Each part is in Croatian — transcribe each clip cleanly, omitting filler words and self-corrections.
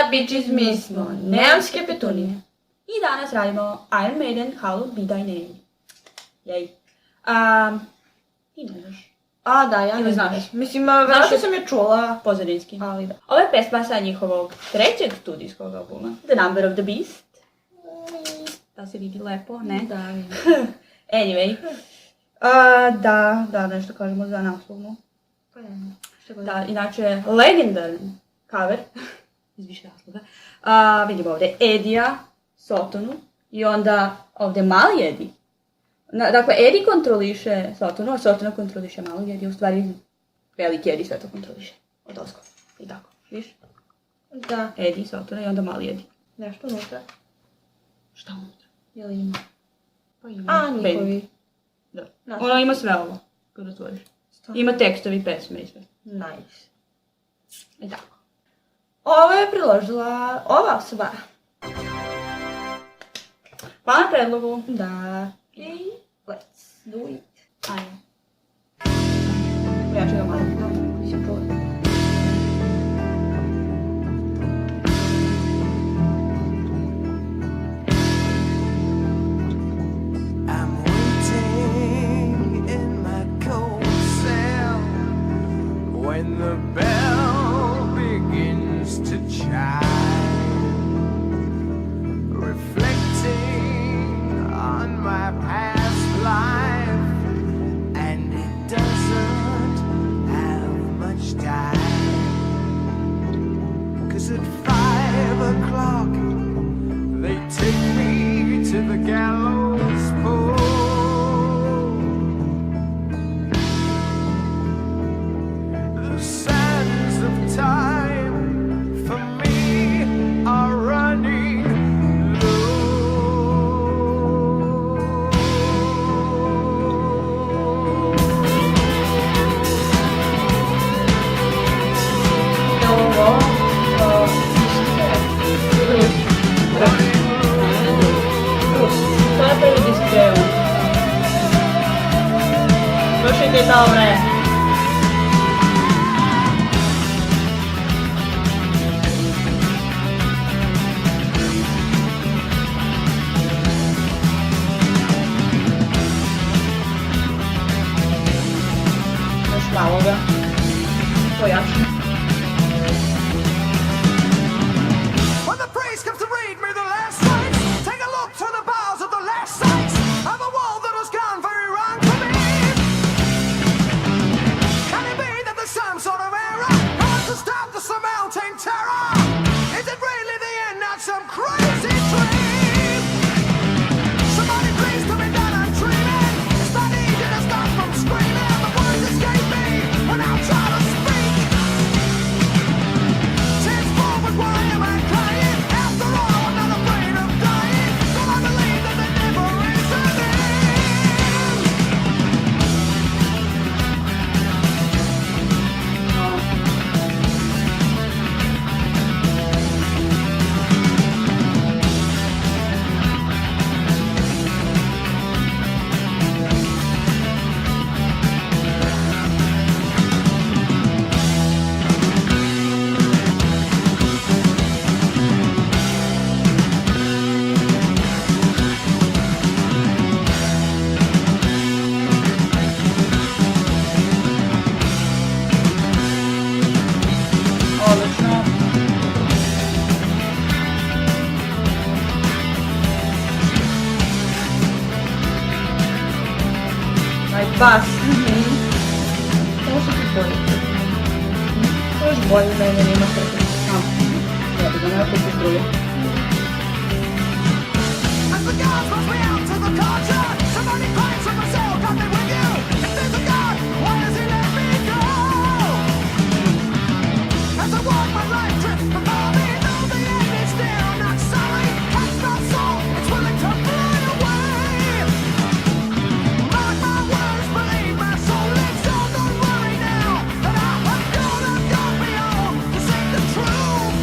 up bitches, mi smo neonske petunije. I danas radimo Iron Maiden, Hallowed Be Thy Name. Jej. Ti ne znaš. Da, ja ne znaš. Mislim, Znaš što sam je čula. pozadinski. Ali da. Ovo je pesma sa njihovog trećeg studijskog albuma, The Number of the Beast. Da se vidi lepo, ne? Da. Anyway. Da, nešto kažemo za naslovnu. Pa ne. Da, inače, legendaran cover, iz više razloga. Vidimo ovdje Edija, Sotonu, i onda ovdje mali Edi. Dakle, Edi kontroliše Sotonu, a Sotona kontroliše mali Edi, u stvari veliki Edi sve to kontroliše. Od ozgo. I tako, viš? Da. Edi, Sotona i onda mali Edi. Nešto unutra. Šta unutra? Jel ima? Pa ima. Njihovi. Da. Naši. Ono ima sve ovo, kada otvoriš. Ima tekstovi, pesme i sve. Nice. I tako. Ovo je priložila ova osoba. Hvala na predlogu. Da. I let's do it. Ajde. Ja ću ga malo. Mislim čula. I'm waiting in my cold cell when the bell begins to chime, reflecting on my past life, and it doesn't have much time, 'cause at 5 o'clock they take me to the gallows pole. The sands of time for me are running Slušajte dobre. Još malo ga pojačam. When the priest comes to read me the last rites, take a look through the bars of the last sights of a world that has gone very wrong for me. Can it be that there's some sort of error not to stop the surmounting terror? Is it really the end, not some crazy dream? Somebody please tell me that I'm dreaming. It's not easy to stop from screaming. The words escape me when I try to speak. Tense forward, why am I crying? After all, I'm not afraid of dying. Don't I believe that there never is an end? Odlično. Taj bas. Ovo su ti bolje. Ovo još bolje mene nema srce. Ja bi ga nema kupi struje. As the gods must be out to the culture, somebody cries for myself, got me with you. If there's a God, why does he let me go? As I walk my life drifts before me, though the end is still not sorry. Catch my soul, it's willing to fly away. Mark my words, believe my soul lives on. Don't worry now that I have gone beyond to see the truth.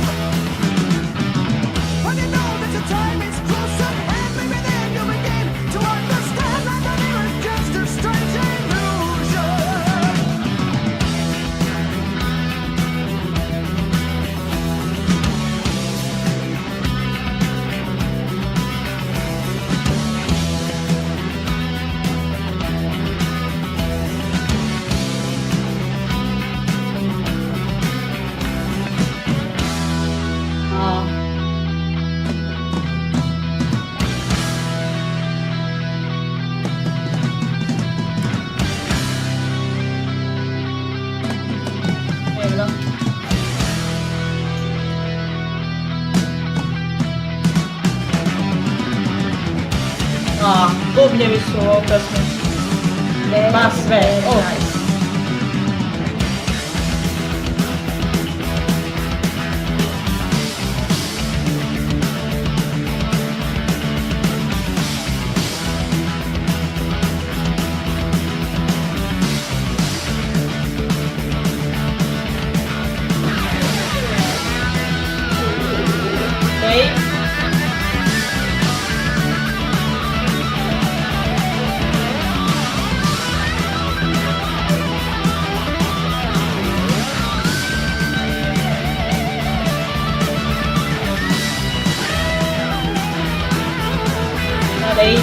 Bubnjevi su opasni. Pa sve. Nice. Okej. Dalej.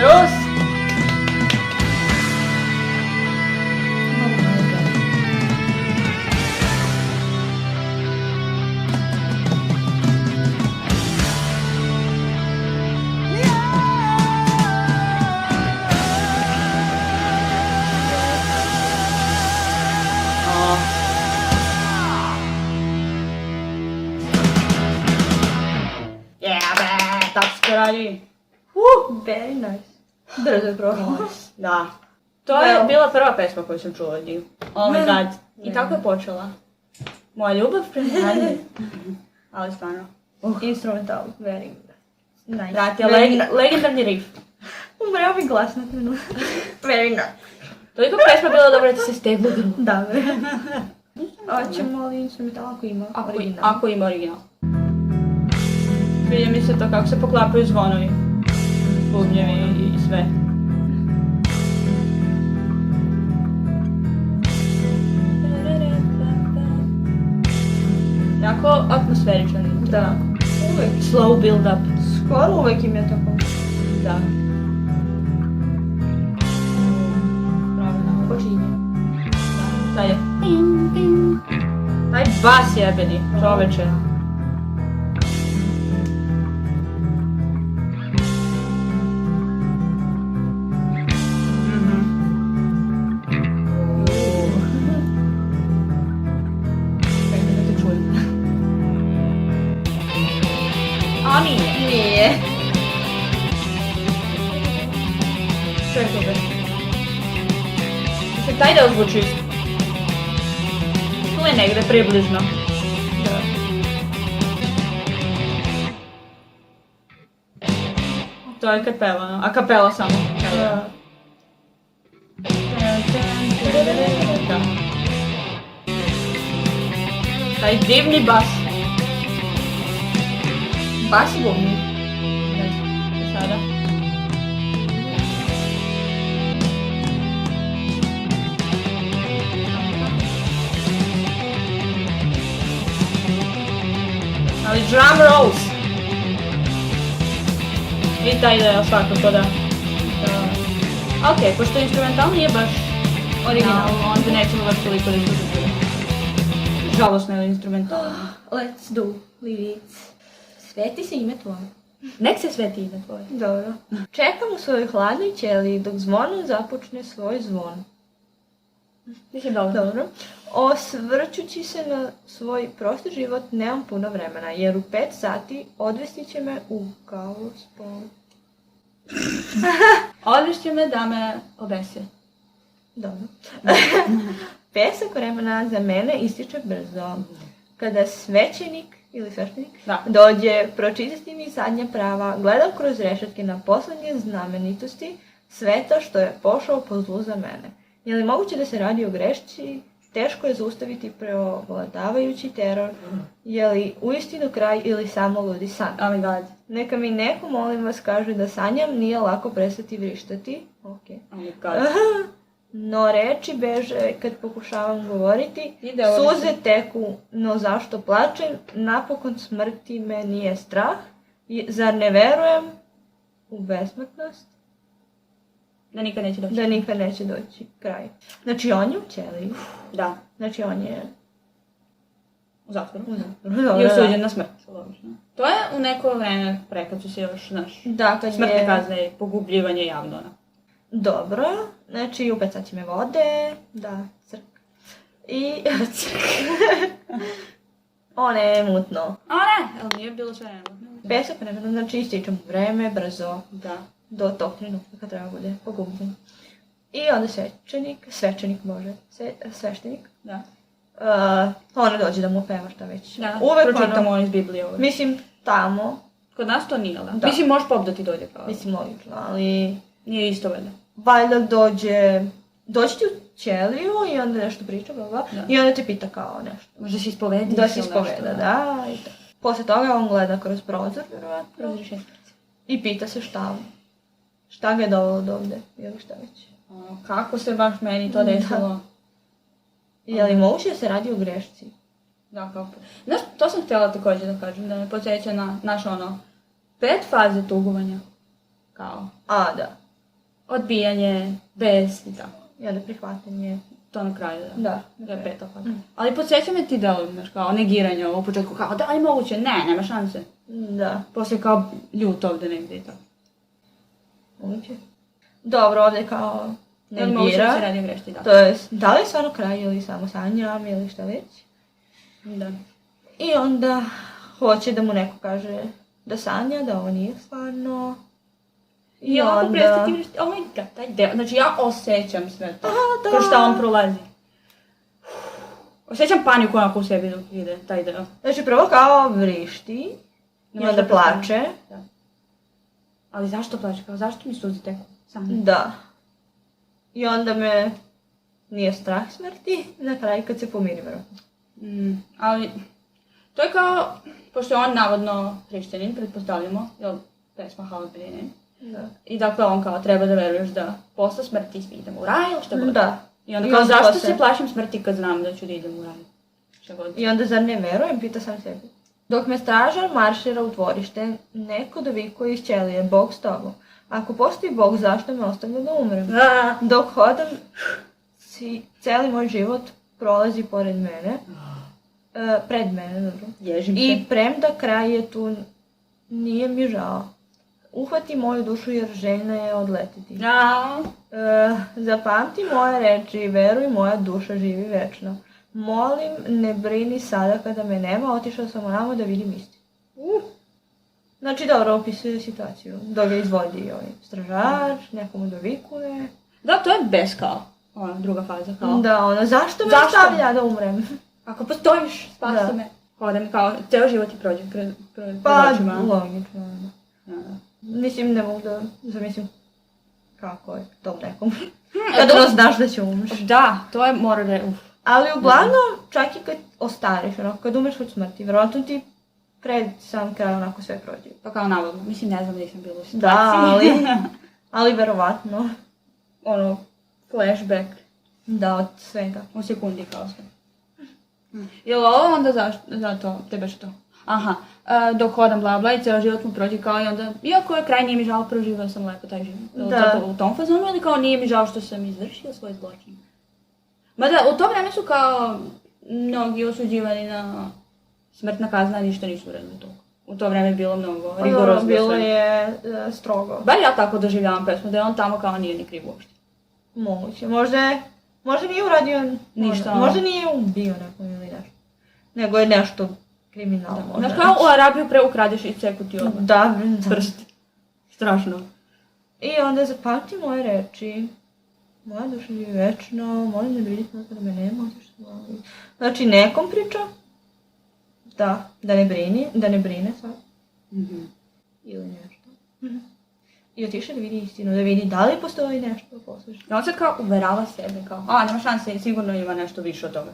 Terus. Tak se radi. Very nice. Brzo je prošlo. Da. To je bila prva pesma koju sam čula od njih. Oh my god. I tako je počela. Moja ljubav prema Anne. Ali stvarno. Instrumental, very nice. Brate, Very legendarni riff. Umreo bi glas na trenu. Very nice. Toliko pesma bila dobra da ti se steglo grlo. Da, very. Hoćemo li instrumental ako ima original? Ako ima original. Sviđa mi se to kako se poklapaju zvonovi. Bubnjevi i sve. Jako atmosferičan. Da. Uvijek. Slow build up. Skoro uvijek im je tako. Da. Pravilno. Počinje. Taj je. Taj bas jebeni, čoveče. A nije. Nije. Čekaj be. Mislim, taj deo zvuči. Tu je negde približno. Da. To je kad peva, no? A kapela samo. Da. Da. Taj divni bas. Bas i bubnji. Ne znam, sada. Ali drum rolls. I taj deo svakako da. Ok, pošto instrumental nije baš original, onda nećemo baš toliko da izgledati. Žalosno je instrumentalno. Let's do lyrics. Sveti se ime tvoje. Nek se sveti ime tvoje. Dobro. Čekam u svojoj hladnoj ćeliji dok zvono započne svoj zvon. Mislim dobro. Dobro. Osvrćući se na svoj prosti život nemam puno vremena, jer u 5 sati odvesti će me u kavu spol. Odvešće me da me obese. Dobro. Pesak vremena za mene ističe brzo. Kada svećenik ili sveštenik dođe pročitati mi zadnja prava, gledam kroz rešetke na poslednje znamenitosti sveta što je pošao po zlu za mene. Je li moguće da se radi o grešci? Teško je zaustaviti preovladavajući teror. Je li uistinu kraj ili samo ludi san? Oh my god. Neka mi neko, molim vas, kaže da sanjam, nije lako prestati vrištati. Ok. Oh my god. No reči beže kad pokušavam govoriti, Ide suze teku, no zašto plačem, napokon smrti me nije strah, zar ne verujem u besmrtnost? Da nikad neće doći. Da nikad neće doći kraj. Znači on je u ćeliji, Da. znači on je U zatvoru. u zatvoru. I osuđen na smrt. Logično. To je u neko vreme pre kad su se još, znaš, Da, kad smrtne je... kazne i pogubljivanje javno. Dobro, znači u 5 sati me vode, da, crk. I... O ne, mutno. A ne, ali nije bilo sve nemutno. Pesak vremena, znači ističem vreme, brzo, Da. do tog trenutka kad treba bude pogubljen. I onda sveštenik, Da. ono dođe da mu peva šta već. Da, Uvek pročitamo ono, iz Biblije ovo. mislim, tamo, Kod nas to nije, da? Da. Mislim, možeš pop da ti dođe kao. mislim logično, ali Nije isto valjda. valjda doći ti u ćeliju i onda nešto priča, bla, bla, Da. i onda te pita kao nešto. Možda se ispovedi. Da se ispoveda, da, i tako. Posle toga on gleda kroz prozor, vjerovatno, Razrišenje. i pita se šta ga je dovelo do ovde, ili šta već. Kako se baš meni to desilo? Je li moguće da se radi o grešci? Da, kako. Znaš, to sam htjela također da kažem, da me podsjeća na naš 5 faze tugovanja. Kao A, da. odbijanje, bes i tako. I onda prihvatanje. To na kraju, da. Da. To je 5. faza. Ali podsjeća me ti delovi, znaš, kao negiranje u početku, kao da li je moguće? Ne, nema šanse. Da. Poslije kao ljut ovdje negdje i tako. Moguće. Dobro, ovdje kao Da li moguće da se negira. radi o grešci, da. To je, da li je stvarno kraj ili samo sanjam ili šta već. Da. I onda hoće da mu neko kaže da sanja, da ovo nije stvarno. I Ja mogu onda... prestati vrištiti, oh my god, taj deo, znači ja osjećam sve to, da. kroz šta on prolazi. Osjećam paniku onako u sebi dok ide taj deo. Znači prvo kao vrišti i Ne može onda da prestane. plače. Da. Ali zašto plače, kao zašto mi suzi teku? Samo. Da. I onda me nije strah smrti, na kraju kad se pomiri vjerojatno. Ali, to je kao, pošto je on navodno hrišćanin, pretpostavljamo, jel, pesma Halbrine. Da. I dakle on kao treba da veruješ da posle smrti svi idemo u raj ili šta god. Da. I onda I kao onda zašto posle- se plašim smrti kad znam da ću da idem u raj? Šta god. I onda zar ne verujem, pita sam sebi. Dok me stražar maršira u dvorište, neko dovikuje iz ćelije, Bog s tobom. Ako postoji Bog, zašto me ostavlja da umrem? Dok hodam, cijeli moj život prolazi pored mene. Pred mene, dobro. Ježim se. I premda kraj je tu, nije mi žao. Uhvati moju dušu jer željna je odletiti. Zapamti moje reči, veruj, moja duša živi večno. Molim, ne brini sada kada me nema, otišao sam onamo da vidim istinu. Znači, dobro, opisuje situaciju. Dok ga izvodi ovaj stražar, nekomu dovikuje. Da, to je bes kao, ona druga faza kao. Da, ono, zašto me Zašto? ostavlja da umrem? Ako postojiš, spasi Da. me. Hodam kao, ceo život ti prođe pred Pa, očima. logično. ono. Da. Mislim, ne mogu da zamislim kako je tom nekom. Kada ono znaš da će umreš. Da, to je mora da je, Ali uglavnom, čak i kad ostariš, onako, kad umreš od smrti, vjerojatno ti pred sam kraj onako sve prođe. Pa kao navodno, mislim ne znam gdje sam bila u Da, situaciji. ali verovatno, Ono, flashback da, od svega. u sekundi kao sve. Jel ovo onda zato, tebe što? Aha, dok hodam bla bla i cijelo život mu prođe kao i onda, iako je kraj nije mi žao, proživao sam lepo taj život. Jel Da. tako u tom fazonu ili kao nije mi žao što sam izvršio svoj zločin? Mada u to vreme su kao mnogi osuđivani na smrtna kazna, ništa nisu uredili toga. u to vreme bilo mnogo rigorozno. Bilo sve. je strogo. Bar ja tako doživljavam pesmu, da je on tamo kao nije ni kriv uopšte. Moguće. Možda nije uradio Ništa. Možda nije ubio nekog ili nešto. Nego je nešto kriminalno možda. Znaš kao u Arabiju preukradeš i ceku ti odmah. Da. Prst. Strašno. I onda zapamti moje reči. Moja duša živi večno, molim ne vidite na kada me nema, što volim. Znači, nekom priča. Da ne brine sad. Ili nešto. I otiše da vidi istinu, da vidi da li postoji nešto poslušno. I on se kao uverava sebe, kao, nema šanse, sigurno ima nešto više od toga.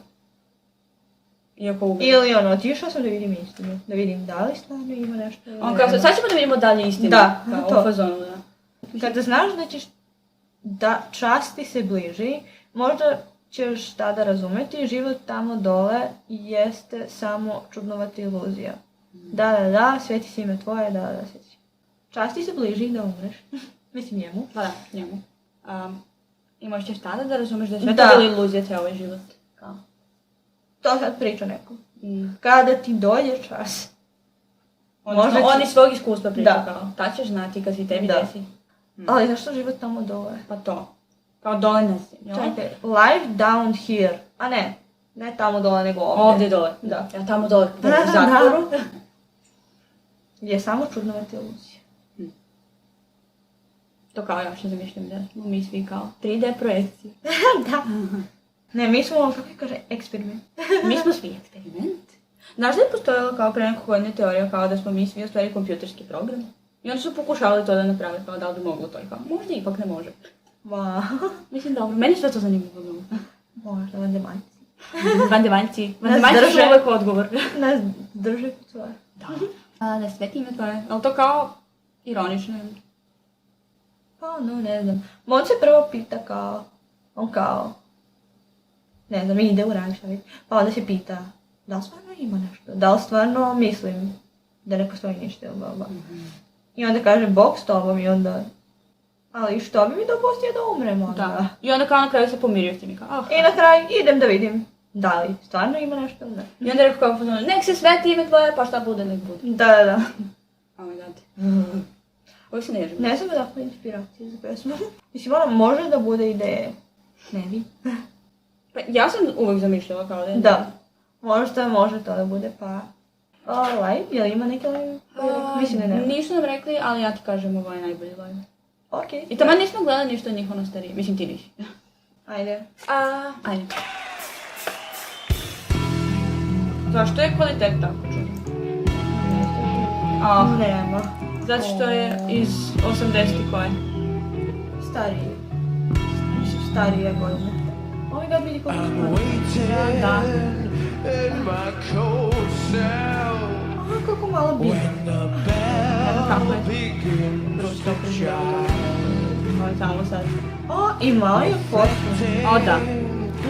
Iako uvijek. Ili otišao sam da vidim istinu, da vidim da li stvarno ima nešto. On kao, sad ćemo da vidimo dalje istinu. Da, kao, to. u fazonu, da. Kada znaš da čast ti se bliži, možda ćeš tada razumeti, život tamo dole jeste samo čudnovata iluzija. Da, sveti si ime tvoje, da, sveti si. Čast ti se bliži da umreš. Mislim njemu. Pa da, njemu. I možeš ćeš tada da razumeš da je sve to bila iluzija cijel ovaj život. Kao. To sad priča nekom. Kada ti dođe čas. On iz svog iskustva priča Da. kao, tad ćeš znati kad si tebi Da. desi. Ali zašto život tamo dole? Pa to. Kao dole na zemlji. Čekaj, life down here. A ne tamo dole, nego ovdje. Ovdje dole. Da. Ja tamo dole u zatvoru. Je samo čudnovata iluzija. To kao ja što zamišljam da smo mi svi kao 3D projekcije. Da. Ne, mi smo, kako kaže, eksperiment. Mi smo svi eksperiment. Znaš da je postojala kao pre nekog godine teorija kao da smo mi svi u stvari kompjuterski program? I oni su pokušavali to da naprave, kao da li bi moglo to i kao, možda ipak ne može. Wow. Mislim dobro, meni sve to zanimljivo. Možda, vanzemaljci. Vanzemaljci su drže. uvek odgovor. Nas drže kod svoje. Da sve time tvoje, ali to kao ironično. Pa, ne znam. On se prvo pita kao, ne znam, ide u Rajšavi, pa onda se pita, da li stvarno ima nešto? Da li stvarno mislim da ne postoji ništa ili bla. I onda kaže, Bog s tobom i onda, ali što bi mi dopustio da umrem onda? Da. I onda kao na kraju se pomirio s tim i kao, I na kraju idem da vidim da li stvarno ima nešto ili ne. I onda rekao kao, nek se sveti ime tvoje, pa šta bude, nek bude. Da. Oh my god. Ovo se ne ježim. Ne znam odakle inspiracije za pesmu. Mislim, ona može da bude ideje. Ne bi. Pa ja sam uvek zamišljala kao da je. Da. Možda može to da bude, pa... live? Jel ima neki live? Mislim da ne. Nisu nam rekli, ali ja ti kažem, ovo je najbolji live. Okej. I tamo nismo gledali ništa od njih ono starije. Mislim, ti nisi. Ajde. Ajde. Zašto je kvalitet tako čudan? Nema. Zato što je iz 80-ih koje? Starije. Mislim, starije godine. Oh my god, vidi kako smo. Da. Kako malo bije. Evo kako je. Ruska okružila. Ovo je samo sad. I malo je potpuno. O da.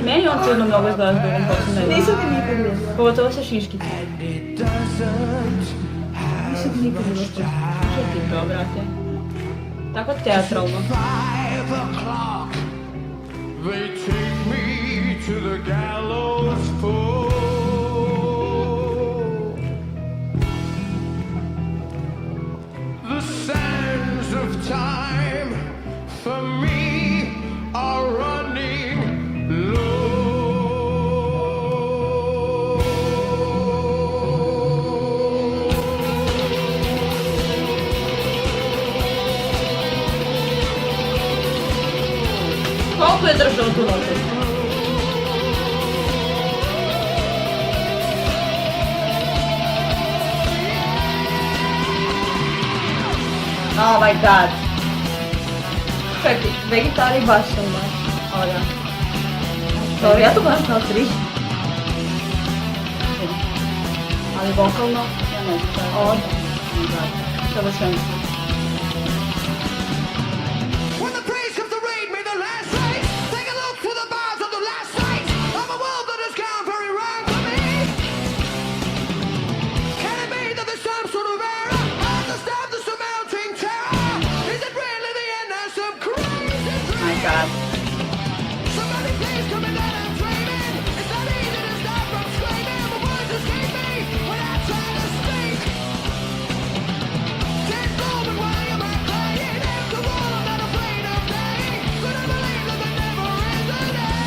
Meni on čudno mnogo izgleda s dugom kosom. Nisam ga nikad vidjela. Pogotovo sa šiškicom. Nisam ga nikad vidjela. Što ti to, brate? Tako teatralno. 5 o'clock, they take me to the gallows pole. The sands of time for me are running low. Koliko je držao tu notu? Oh my god. Čekaj, vegetari baš sam baš. O da. Dobro, ja to gledam kao 3. Ali vokalno, ja ne znam. O, Savršenstvo. When the praise comes to raid me, the last night, take a look to the bars of the last night of a world that has gone very wrong to me. Can it be that there's some sort of error at the start of some mounting terror? Is it really the end of some crazy dream? My god. Somebody please come in and I'm dreaming. It's not easy to stop from screaming, but words escape me when I try to speak.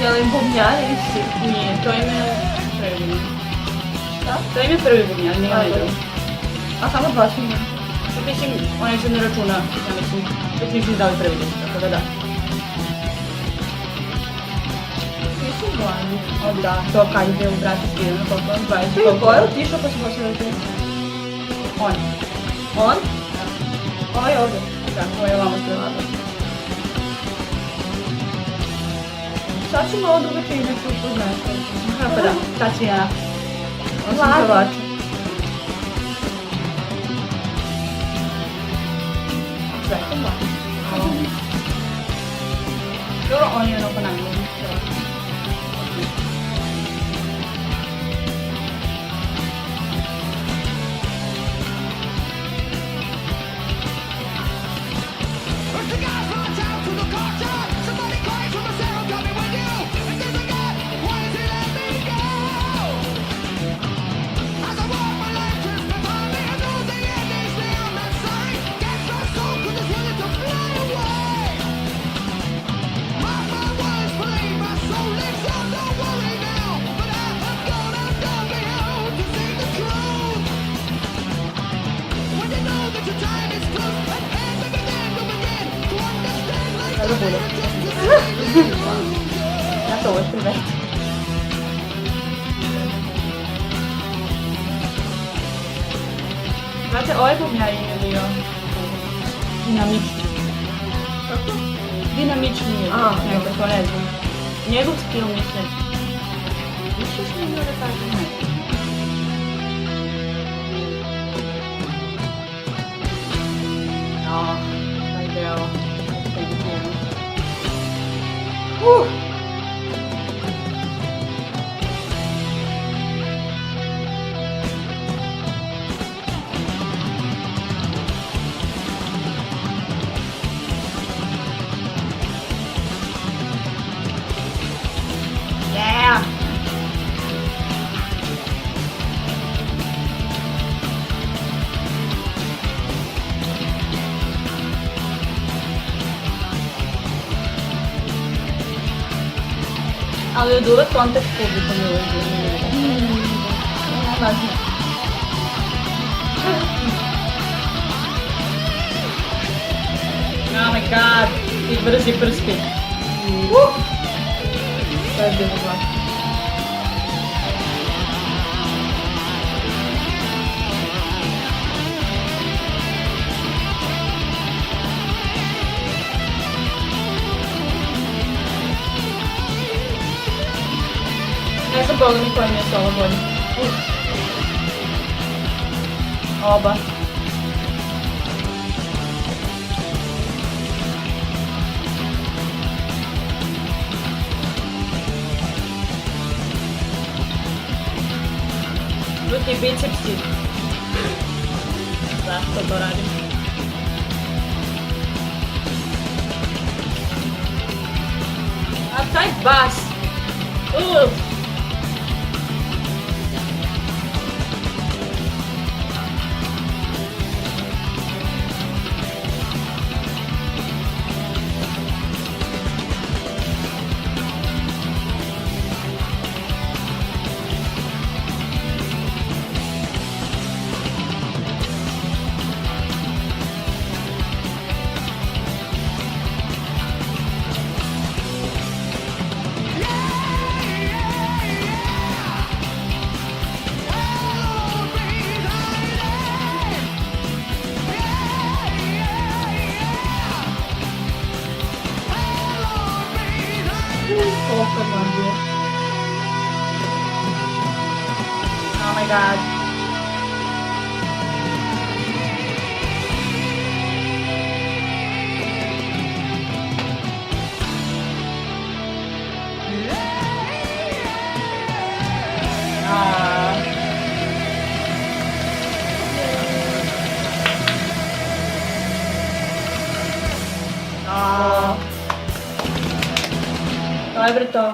Je li bubnjar ili si? Nije, to im je prvi bubnjar. Šta? To im je prvi bubnjar, nije onaj drugi. A samo dva su njih. Mislim, onaj se ne računa, ja mislim, već nisu dali prvi bubnjar, tako da da. Svi su mladi. O da, to kad ide u brati svirano, koliko on 20, To je koliko ko je otišao pa smo se razli? on. On? Ovaj ovdje. Da, ovo je ovamo strelado. Sad ćemo ovo drugačije i nešto upoznaš. Pa da, ta svirana. Osim pevača. Sve je to mladi. Dobro, on je onako najbolji. Push the guys right down to the courtyard. Somebody cries from the cell, coming with you. And then again, why does he let me go? As I walk my life just before me, I know the end is near. I'm not sorry. Can't trust soul 'cause it's willing to fly away. Mark my words, believe my soul lives on. Don't worry now, but I have gone behold to see the truth. When you know that your time is through, and begin to understand life. Sada bude. Ja to uvijek primetim. Znate, ovaj bubnjar je bio dinamični. Kako? Dinamični je, nekako ne znam. Njegov stil mislim. Više što ne da kažem ne. Taj deo. Yeah! Ali od uvek kontakt s publikom je uvek bio. Važno. Oh my god, ti brzi prsti. To je bilo glasno. Ne znam Boga mi koji mi je solo bolji. Oba. Žuti bicepsi. Zašto to radim? A taj bas! Koliko mlađe. Oh my god. Dobro to.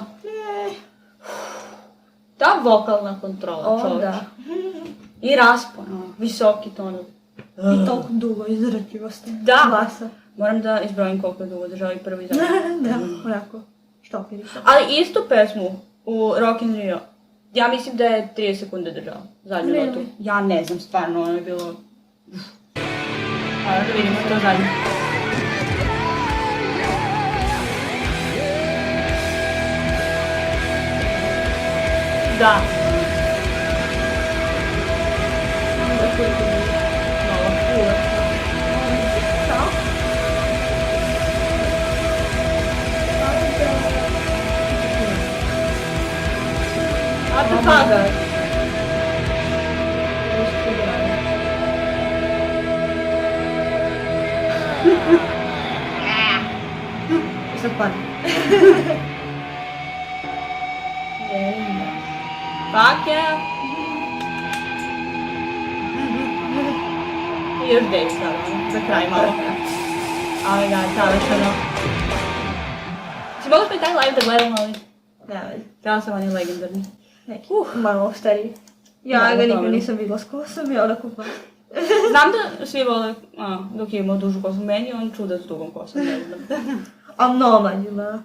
Ta vokalna kontrola, čovječ. Da. I raspon, visoki tonovi. I toliko dugo izdržljivosti. Da. Glasa. Moram da izbrojim koliko je dugo držao i prvi zadnji. Da, onako. Štopirica. Ali istu pesmu u Rock in Rio, ja mislim da je 30 sekunde držao, zadnju Really? notu. Ja ne znam, stvarno, ono je bilo... Ajde da vidimo to zadnje. Da. What the fuck? I sad padne. Fuck yeah. I još Dave sad, ono, za kraj malo. Ali ga, savršeno. Si mogla smo i taj live da gledam, ali... Ne vezi. Trebala sam, on je legendarni. Neki. Malo stariji. Ja Da, ga nikad dobro. nisam vidjela s kosom i onako pa. Znam da svi vole, dok je imao dužu kosu, meni je on čuda s dugom kosom, ne znam. A mnogo mlađi, da.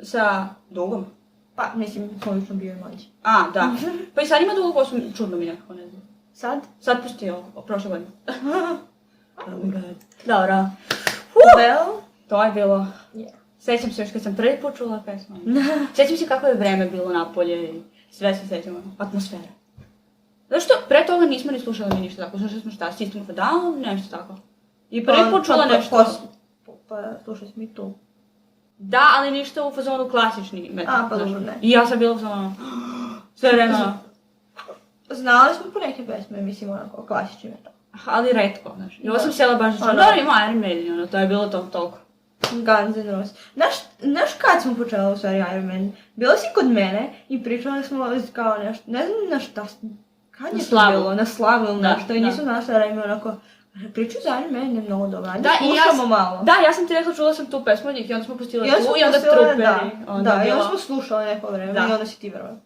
Sa dugom? Pa, mislim, koliko bio je mlađi. A, da. Pa i sad ima dugu kosu, čudno mi nekako, ne znam. Sad? Sad pustio, prošle godine. Oh my god. Dobro. Well, To je bilo. yeah. Sjećam se još kad sam prvi put čula pesmu. Sjećam se kako je vreme bilo napolje i sve se sjećam, atmosfera. Zato što pre toga nismo ni slušali mi ništa tako, slušali smo šta, System of a Down, nešto tako. I prvi put čula nešto. Pa, slušali smo i tu. Da, ali ništa u fazonu klasični metal. A, pa znaš. dobro, ne. I ja sam bila u fazonu, sve vreme, Znali smo po neke pesme, mislim, onako, klasični metal. ali retko, znaš. I ovo sam sjela baš da Ono. dobro ima Iron Maiden, ono, to je bilo toliko. Guns N' Roses. Znaš kad smo počeli u stvari Iron Man? Bila si kod mene i pričali smo kao nešto, ne znam na šta, kad je Na to slavu. bilo, na slavu ili Da, nešto i da. nisam našla da ima onako, priču za Iron Man je mnogo dobra, ajde Da, i ja slušamo malo. Da, ja sam ti rekla, čula sam tu pesmu od njih i onda smo pustili I onda tu smo i onda pustile, Trooperi. da, Onda da, i bilo- onda smo slušali neko vreme Da. i onda si ti verovala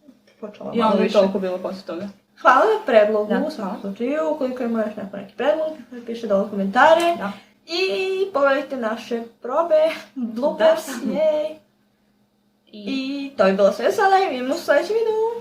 počela I malo onda je više. toliko bilo posle toga. Hvala na predlogu, Da, u svakom hvala. slučaju, ukoliko ima još neki predlog, piše dole komentare. Da. I pogledajte naše probe, bloopers, jej. I to je bilo sve sada i vidimo u sljedećem videu.